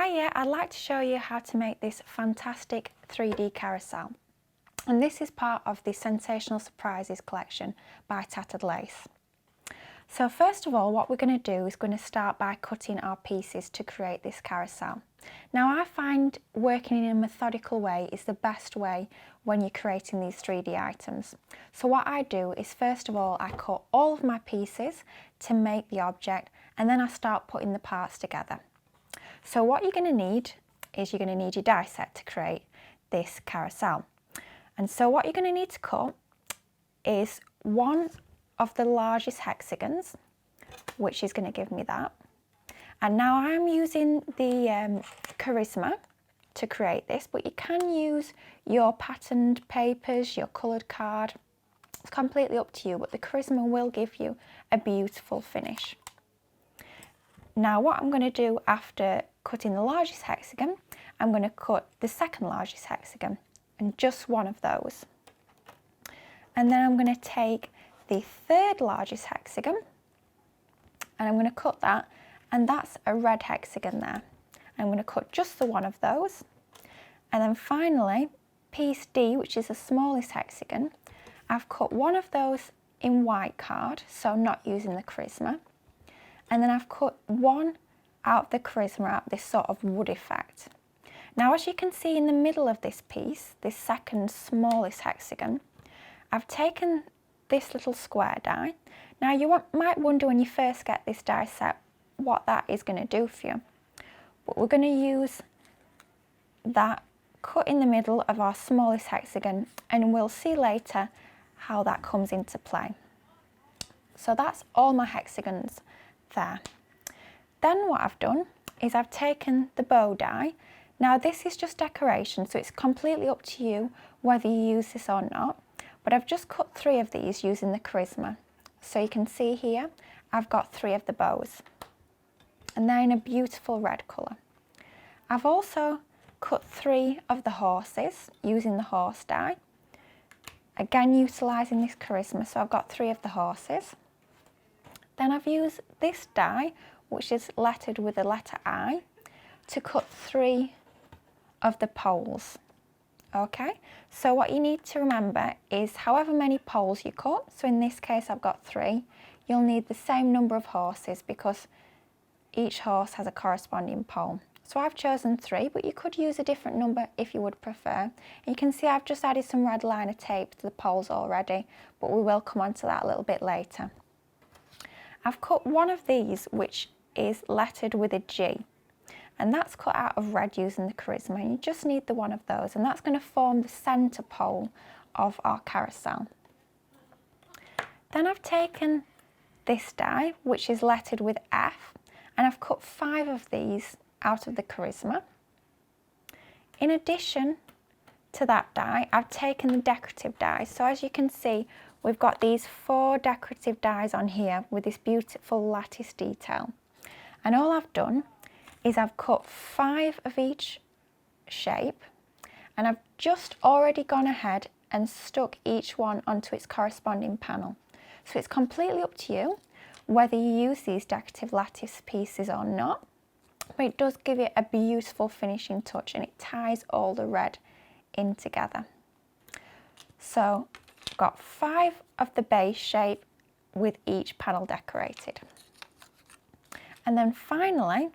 Hiya, I'd like to show you how to make this fantastic 3D carousel. And this is part of the Sensational Surprises collection by Tattered lace. So first of all, what we're going to do is going to start by cutting our pieces to create this carousel. Now I find working in a methodical way is the best way when you're creating these 3D items. So what I do is first of all, I cut all of my pieces to make the object, and then I start putting the parts together. So what you're going to need is you're going to need your die set to create this carousel. And so what you're going to need to cut is one of the largest hexagons, which is going to give me that. And now I'm using the Charisma to create this, but you can use your patterned papers, your coloured card. It's completely up to you, but the Charisma will give you a beautiful finish. Now what I'm going to do after cutting the largest hexagon, I'm going to cut the second largest hexagon and just one of those. And then I'm going to take the third largest hexagon and I'm going to cut that, and that's a red hexagon there. I'm going to cut just the one of those. And then finally, piece D, which is the smallest hexagon, I've cut one of those in white card, so not using the Charisma. And then I've cut one out of the Charisma, out this sort of wood effect. Now as you can see in the middle of this piece, this second smallest hexagon, I've taken this little square die. Now you might wonder when you first get this die set what that is going to do for you. But we're going to use that cut in the middle of our smallest hexagon, and we'll see later how that comes into play. So that's all my hexagons there. Then what I've done is I've taken the bow die. Now this is just decoration, so it's completely up to you whether you use this or not, but I've just cut 3 of these using the Charisma. So you can see here I've got 3 of the bows, and they're in a beautiful red colour. I've also cut 3 of the horses using the horse die, again utilising this Charisma, so I've got 3 of the horses. Then I've used this die, which is lettered with the letter I, to cut 3 of the poles. Okay, so what you need to remember is however many poles you cut, so in this case I've got 3, you'll need the same number of horses because each horse has a corresponding pole. So I've chosen 3, but you could use a different number if you would prefer. And you can see I've just added some red liner tape to the poles already, but we will come on to that a little bit later. I've cut one of these which is lettered with a G, and that's cut out of red using the Charisma. You just need the one of those, and that's going to form the centre pole of our carousel. Then I've taken this die which is lettered with F, and I've cut 5 of these out of the Charisma. In addition to that die, I've taken the decorative die. So as you can see, we've got these 4 decorative dies on here with this beautiful lattice detail. And all I've done is I've cut 5 of each shape, and I've just already gone ahead and stuck each one onto its corresponding panel. So it's completely up to you whether you use these decorative lattice pieces or not, but it does give it a beautiful finishing touch, and it ties all the red in together. So I've got 5 of the base shape with each panel decorated. And then finally,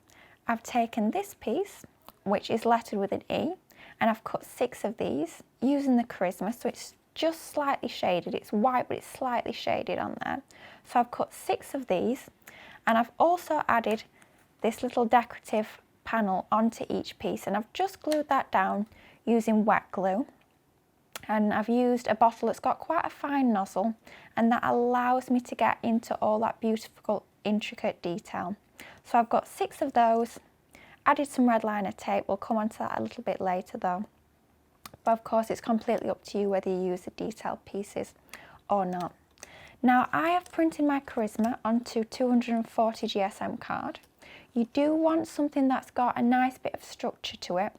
I've taken this piece, which is lettered with an E, and I've cut 6 of these using the Charisma, so it's just slightly shaded. It's white, but it's slightly shaded on there. So I've cut 6 of these, and I've also added this little decorative panel onto each piece, and I've just glued that down using wet glue. And I've used a bottle that's got quite a fine nozzle, and that allows me to get into all that beautiful intricate detail. So I've got 6 of those, added some red liner tape. We'll come on to that a little bit later though. But of course it's completely up to you whether you use the detailed pieces or not. Now I have printed my Charisma onto 240 GSM card. You do want something that's got a nice bit of structure to it.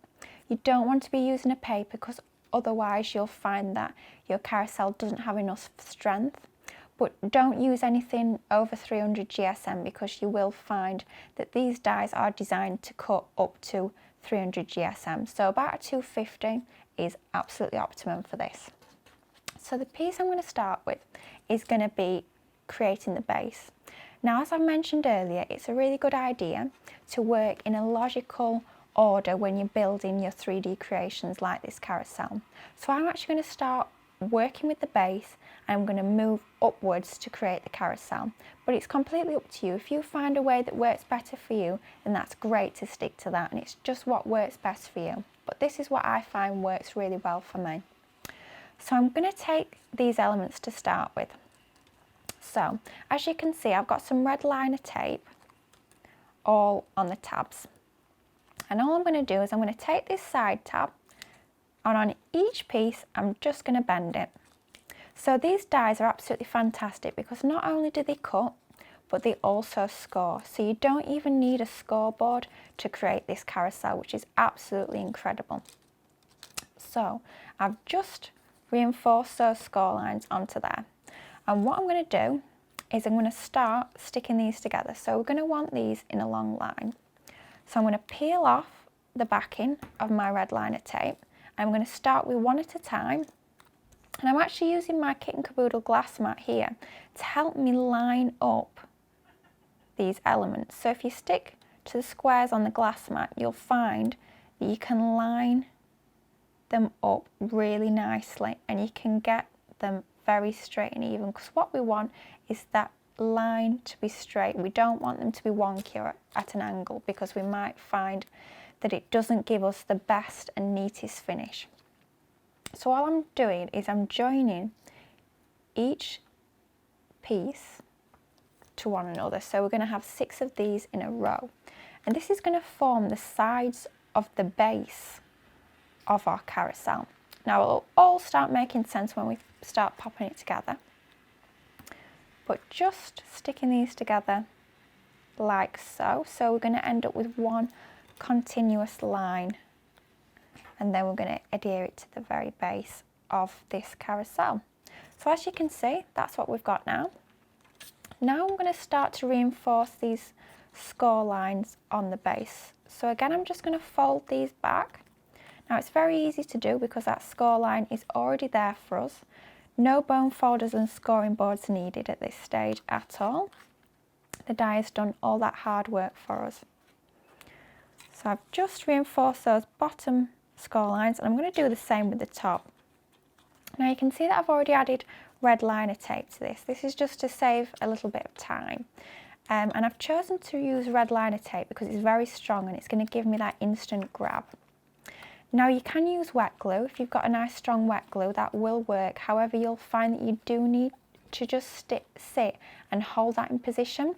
You don't want to be using a paper because otherwise you'll find that your carousel doesn't have enough strength. but don't use anything over 300 GSM because you will find that these dies are designed to cut up to 300 GSM. So about a 250 is absolutely optimum for this. So the piece I'm going to start with is going to be creating the base. Now, as I mentioned earlier, it's a really good idea to work in a logical order when you're building your 3D creations like this carousel. So I'm actually going to start working with the base and I'm going to move upwards to create the carousel. But it's completely up to you. If you find a way that works better for you, then that's great to stick to that, and it's just what works best for you. But this is what I find works really well for me. So I'm going to take these elements to start with. So as you can see, I've got some red liner tape all on the tabs. And all I'm going to do is I'm going to take this side tab, and on each piece I'm just going to bend it. So these dies are absolutely fantastic because not only do they cut, but they also score. So you don't even need a scoreboard to create this carousel, which is absolutely incredible. So I've just reinforced those score lines onto there. And what I'm going to do is I'm going to start sticking these together. So we're going to want these in a long line. So I'm going to peel off the backing of my red liner tape. I'm going to start with one at a time. And I'm actually using my Kit and Caboodle glass mat here to help me line up these elements. So if you stick to the squares on the glass mat, you'll find that you can line them up really nicely and you can get them very straight and even, because what we want is that line to be straight. We don't want them to be wonky or at an angle, because we might find that it doesn't give us the best and neatest finish. So all I'm doing is I'm joining each piece to one another. So we're going to have 6 of these in a row, and this is going to form the sides of the base of our carousel. Now it'll all start making sense when we start popping it together, but just sticking these together like so. So we're going to end up with one continuous line, and then we're going to adhere it to the very base of this carousel. So as you can see, that's what we've got now. Now I'm going to start to reinforce these score lines on the base. So again, I'm just going to fold these back. Now it's very easy to do because that score line is already there for us. No bone folders and scoring boards needed at this stage at all. The die has done all that hard work for us. So I've just reinforced those bottom score lines, and I'm going to do the same with the top. Now you can see that I've already added red liner tape to this. This is just to save a little bit of time. And I've chosen to use red liner tape because it's very strong and it's going to give me that instant grab. Now you can use wet glue. If you've got a nice strong wet glue, that will work. However, you'll find that you do need to just sit and hold that in position.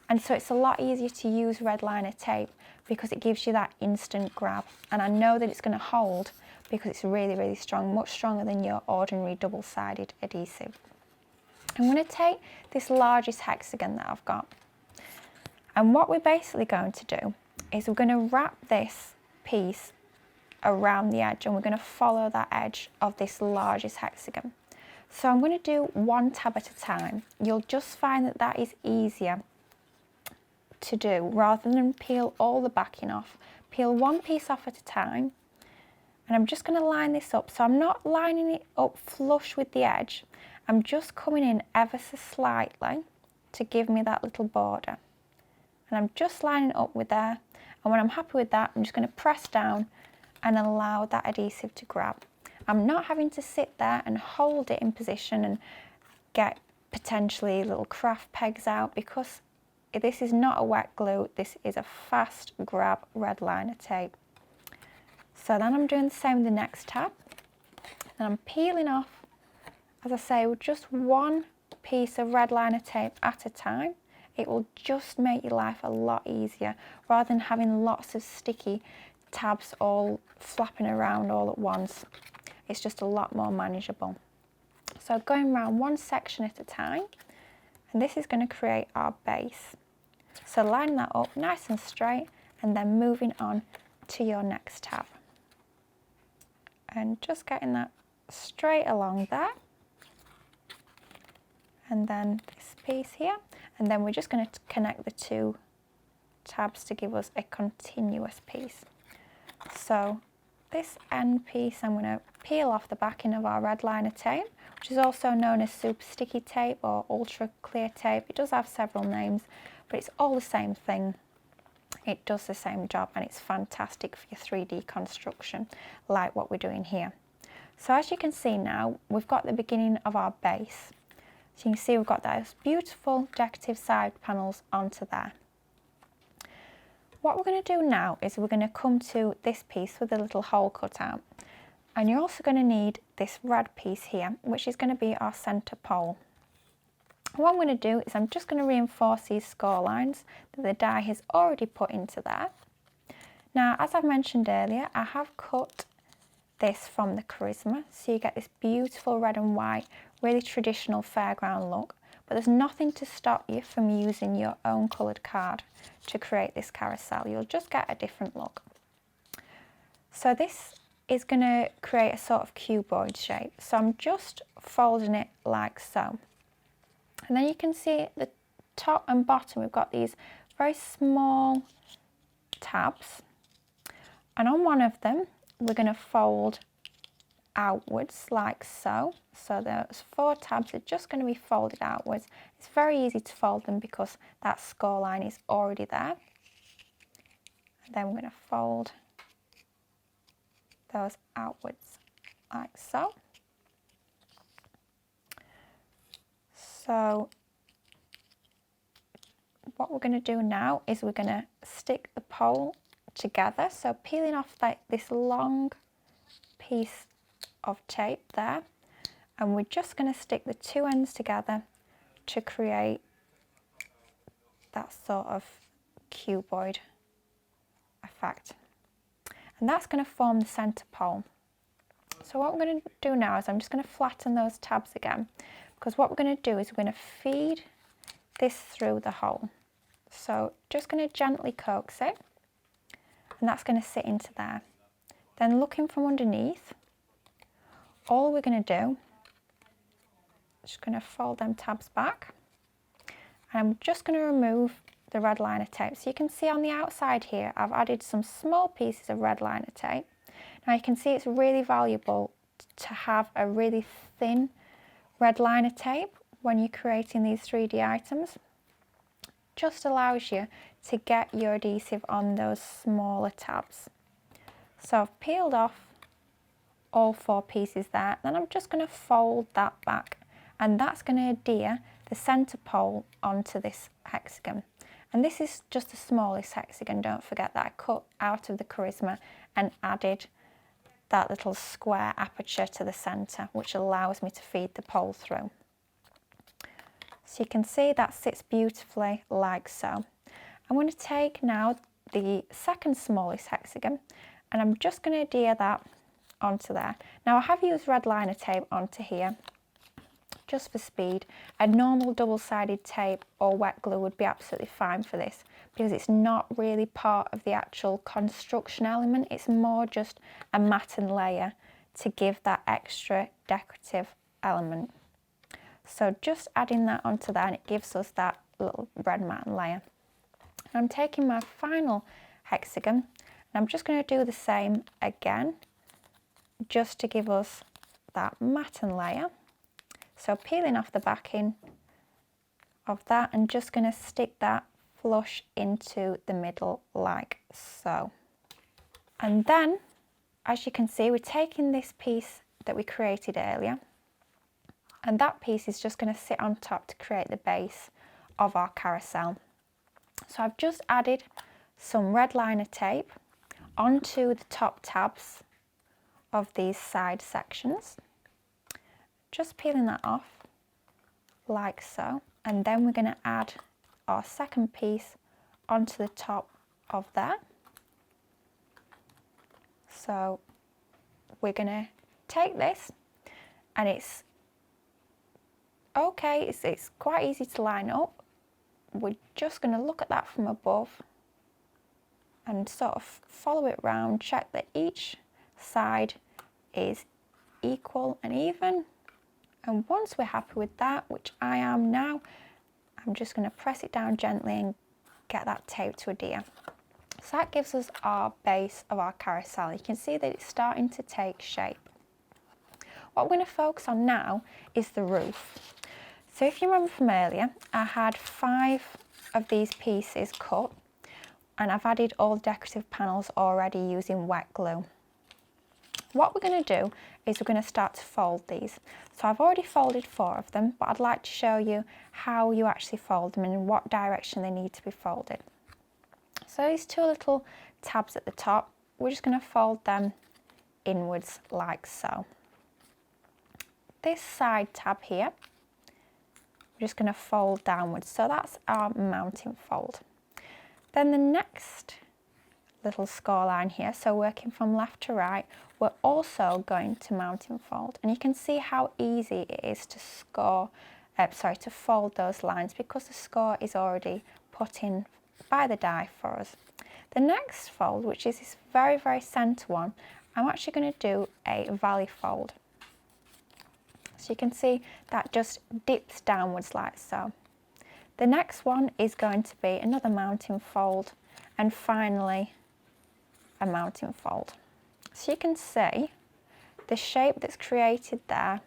And so it's a lot easier to use red liner tape because it gives you that instant grab. And I know that it's going to hold because it's really, really strong, much stronger than your ordinary double-sided adhesive. I'm going to take this largest hexagon that I've got. And what we're basically going to do is we're going to wrap this piece around the edge, and we're going to follow that edge of this largest hexagon. So I'm going to do one tab at a time. You'll just find that that is easier to do rather than peel all the backing off. Peel one piece off at a time, and I'm just going to line this up. So I'm not lining it up flush with the edge. I'm just coming in ever so slightly to give me that little border. And I'm just lining it up with there. And when I'm happy with that, I'm just going to press down and allow that adhesive to grab. I'm not having to sit there and hold it in position and get potentially little craft pegs out, because this is not a wet glue, this is a fast grab red liner tape. So then I'm doing the same with the next tab, and I'm peeling off, as I say, with just one piece of red liner tape at a time. It will just make your life a lot easier rather than having lots of sticky tabs all flapping around all at once. It's just a lot more manageable. So going around one section at a time, and this is going to create our base. So line that up nice and straight, and then moving on to your next tab. And just getting that straight along there. and then this piece here, and then we're just going to connect the two tabs to give us a continuous piece. So this end piece I'm going to peel off the backing of our red liner tape, which is also known as super sticky tape or ultra clear tape. It does have several names, but it's all the same thing. It does the same job, and it's fantastic for your 3D construction, like what we're doing here. So as you can see now, we've got the beginning of our base. So you can see we've got those beautiful decorative side panels onto there. What we're going to do now is we're going to come to this piece with a little hole cut out. And you're also going to need this red piece here, which is going to be our centre pole. What I'm going to do is I'm just going to reinforce these score lines that the die has already put into there. Now, as I've mentioned earlier, I have cut this from the Charisma, so you get this beautiful red and white, really traditional fairground look, but there's nothing to stop you from using your own coloured card to create this carousel. You'll just get a different look. So this is going to create a sort of cuboid shape, so I'm just folding it like so. And then you can see at the top and bottom we've got these very small tabs, and on one of them we're going to fold outwards like so. So those 4 tabs are just going to be folded outwards. It's very easy to fold them because that score line is already there. And then we're going to fold those outwards like so. So what we're going to do now is we're going to stick the pole together, so peeling off like this long piece of tape there, and we're just going to stick the two ends together to create that sort of cuboid effect, and that's going to form the centre pole. So what I'm going to do now is I'm just going to flatten those tabs again, because what we're going to do is we're going to feed this through the hole. So just going to gently coax it, and that's going to sit into there. Then looking from underneath, all we're going to do is just going to fold them tabs back, and I'm just going to remove the red liner tape. So you can see on the outside here I've added some small pieces of red liner tape. Now you can see it's really valuable to have a really thin red liner tape when you're creating these 3D items. Just allows you to get your adhesive on those smaller tabs. So I've peeled off all 4 pieces there, then I'm just going to fold that back, and that's going to adhere the centre pole onto this hexagon. And this is just the smallest hexagon, don't forget that I cut out of the Charisma and added that little square aperture to the centre, which allows me to feed the pole through. So you can see that sits beautifully like so. I'm going to take now the second smallest hexagon, and I'm just going to adhere that onto there. Now I have used red liner tape onto here just for speed. A normal double-sided tape or wet glue would be absolutely fine for this, because it's not really part of the actual construction element. It's more just a matting layer to give that extra decorative element. So just adding that onto there, and it gives us that little red matting layer. I'm taking my final hexagon, and I'm just going to do the same again, just to give us that matting layer. So peeling off the backing of that, and just going to stick that flush into the middle like so. And then, as you can see, we're taking this piece that we created earlier, and that piece is just going to sit on top to create the base of our carousel. So I've just added some red liner tape onto the top tabs of these side sections, just peeling that off like so, and then we're going to add our second piece onto the top of there. So we're going to take this, and it's okay, it's quite easy to line up. We're just going to look at that from above and sort of follow it round, check that each side is equal and even, And once we're happy with that, which I am now, I'm just going to press it down gently and get that tape to adhere. So that gives us our base of our carousel. You can see that it's starting to take shape. What we're going to focus on now is the roof. So if you remember from earlier, I had 5 of these pieces cut, and I've added all the decorative panels already using wet glue. What we're going to do is we're going to start to fold these. So I've already folded 4 of them, but I'd like to show you how you actually fold them and in what direction they need to be folded. So these 2 little tabs at the top, we're just going to fold them inwards like so. This side tab here, we're just going to fold downwards. So that's our mounting fold. Then the next little score line here, so working from left to right, we're also going to mounting fold. And you can see how easy it is to to fold those lines because the score is already put in by the die for us. The next fold, which is this very, very centre one, I'm actually going to do a valley fold. So you can see that just dips downwards like so. The next one is going to be another mounting fold, and finally a mounting fold. So you can see the shape that's created there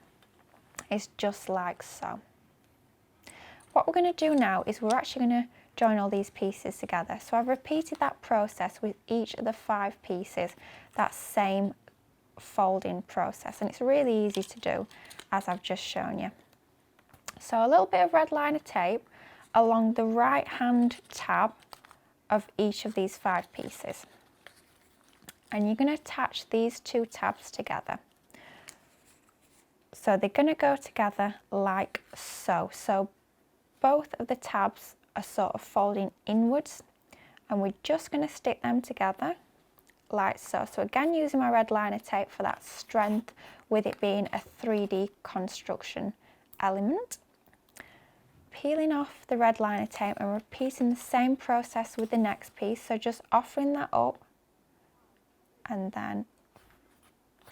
is just like so. What we're going to do now is we're actually going to join all these pieces together. So I've repeated that process with each of the 5 pieces, that same folding process, and it's really easy to do as I've just shown you. So a little bit of red liner tape along the right hand tab of each of these 5 pieces, and you're going to attach these 2 tabs together. So they're going to go together like so. So both of the tabs are sort of folding inwards, and we're just going to stick them together like so. So again, using my red liner tape for that strength, with it being a 3D construction element. Peeling off the red liner tape and repeating the same process with the next piece. So just offering that up and then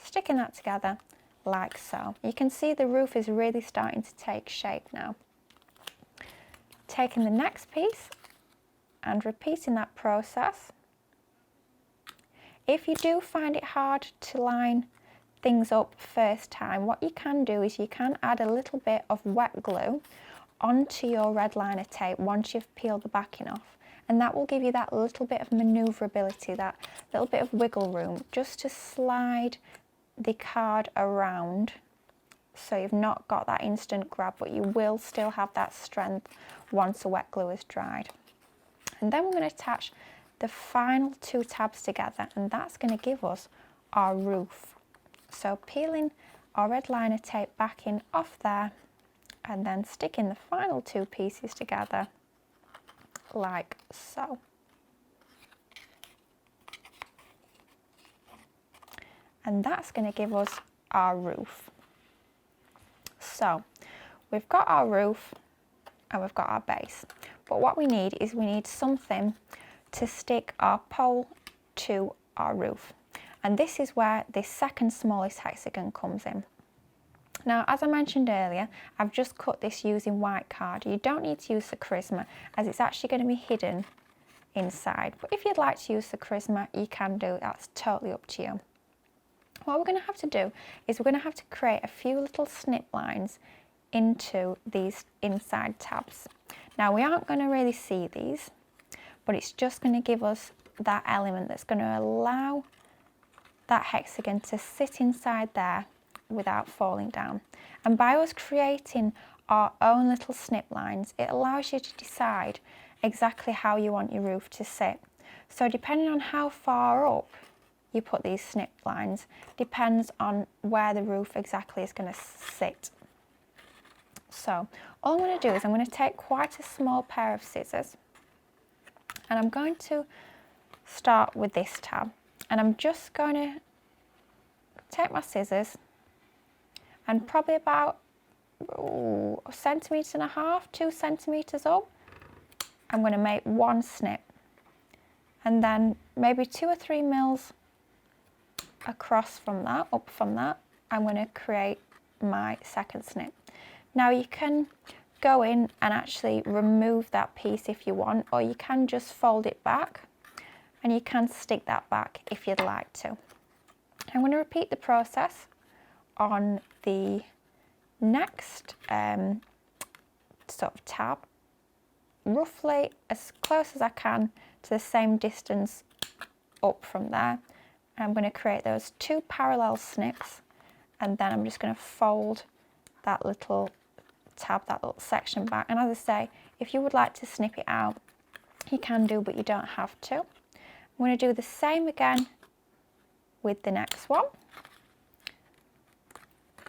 sticking that together like so. You can see the roof is really starting to take shape now. Taking the next piece and repeating that process. If you do find it hard to line things up first time, what you can do is you can add a little bit of wet glue onto your red liner tape once you've peeled the backing off, and that will give you that little bit of manoeuvrability, that little bit of wiggle room, just to slide the card around, so you've not got that instant grab, but you will still have that strength once the wet glue is dried. And then we're going to attach the final 2 tabs together, and that's going to give us our roof. So peeling our red liner tape backing off there, and then sticking the final 2 pieces together like so. And that's going to give us our roof. So we've got our roof and we've got our base, but what we need is we need something to stick our pole to our roof, and this is where this second smallest hexagon comes in. Now, as I mentioned earlier, I've just cut this using white card. You don't need to use the charisma, as it's actually going to be hidden inside, but if you'd like to use the charisma, you can do. That's totally up to you. What we're going to have to do is we're going to have to create a few little snip lines into these inside tabs. Now, we aren't going to really see these, but it's just going to give us that element that's going to allow that hexagon to sit inside there without falling down. And by us creating our own little snip lines, it allows you to decide exactly how you want your roof to sit. So depending on how far up you put these snip lines, depends on where the roof exactly is going to sit. So all I'm going to do is I'm going to take quite a small pair of scissors, and I'm going to start with this tab, and I'm just going to take my scissors and probably about a centimetre and a half, 2 centimetres up, I'm going to make 1 snip, and then maybe 2 or 3 mils across from that, up from that, I'm going to create my second snip. Now you can go in and actually remove that piece if you want, or you can just fold it back and you can stick that back if you'd like to. I'm going to repeat the process on the next sort of tab, roughly as close as I can to the same distance up from there. I'm going to create those 2 parallel snips, and then I'm just going to fold that little tab, that little section back. And as I say, if you would like to snip it out, you can do, but you don't have to. I'm going to do the same again with the next one,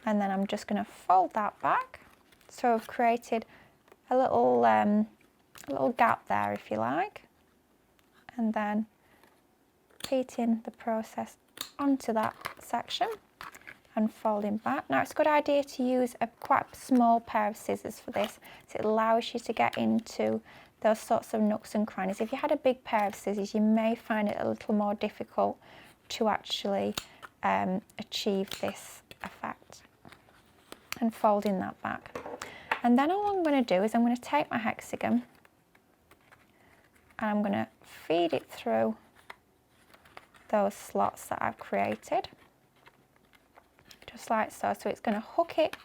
and then I'm just going to fold that back. So I've created a little gap there, if you like, and then repeating the process onto that section and folding back. Now it's a good idea to use a quite small pair of scissors for this, so it allows you to get into those sorts of nooks and crannies. If you had a big pair of scissors, you may find it a little more difficult to actually achieve this effect. And folding that back. And then all I'm going to do is I'm going to take my hexagon and I'm going to feed it through those slots that I've created, just like so. So it's going to hook it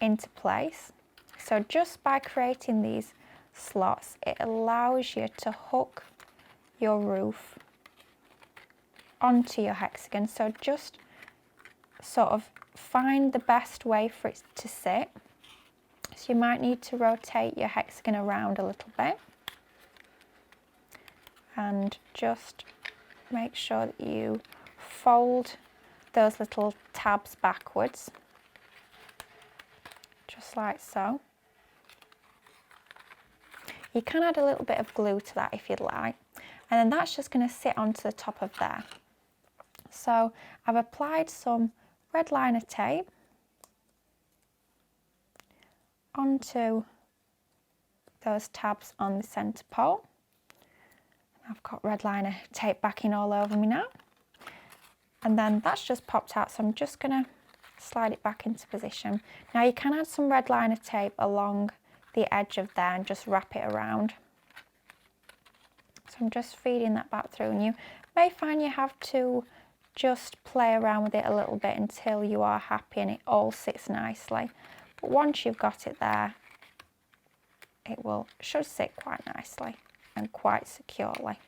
into place. So just by creating these slots, it allows you to hook your roof onto your hexagon. So just sort of find the best way for it to sit. So you might need to rotate your hexagon around a little bit and just make sure that you fold those little tabs backwards, just like so. You can add a little bit of glue to that if you'd like, and then that's just going to sit onto the top of there. So I've applied some red liner tape onto those tabs on the centre pole. I've got red liner tape backing all over me now, and then that's just popped out, so I'm just going to slide it back into position. Now you can add some red liner tape along the edge of there and just wrap it around. So I'm just feeding that back through, and you may find you have to just play around with it a little bit until you are happy and it all sits nicely. But once you've got it there, it should sit quite nicely and quite securely.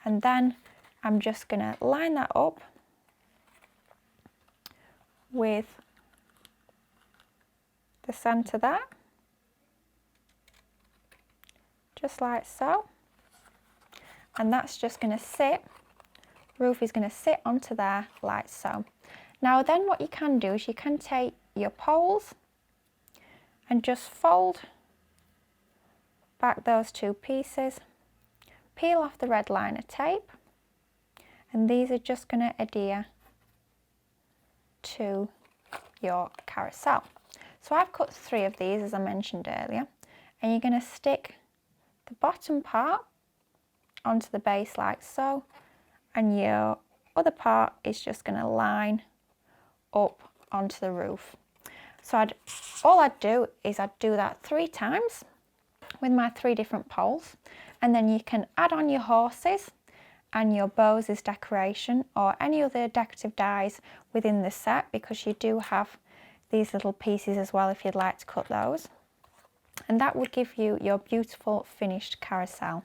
And then I'm just going to line that up with the centre there, just like so. And that's just going to sit, roof is going to sit onto there like so. Now then what you can do is you can take your poles and just fold back those 2 pieces, peel off the red liner tape, and these are just going to adhere to your carousel. So I've cut 3 of these, as I mentioned earlier, and you're going to stick the bottom part onto the base like so, and your other part is just going to line up onto the roof. So all I'd do is I'd do that 3 times with my 3 different poles, and then you can add on your horses and your bows as decoration, or any other decorative dies within the set, because you do have these little pieces as well if you'd like to cut those, and that would give you your beautiful finished carousel.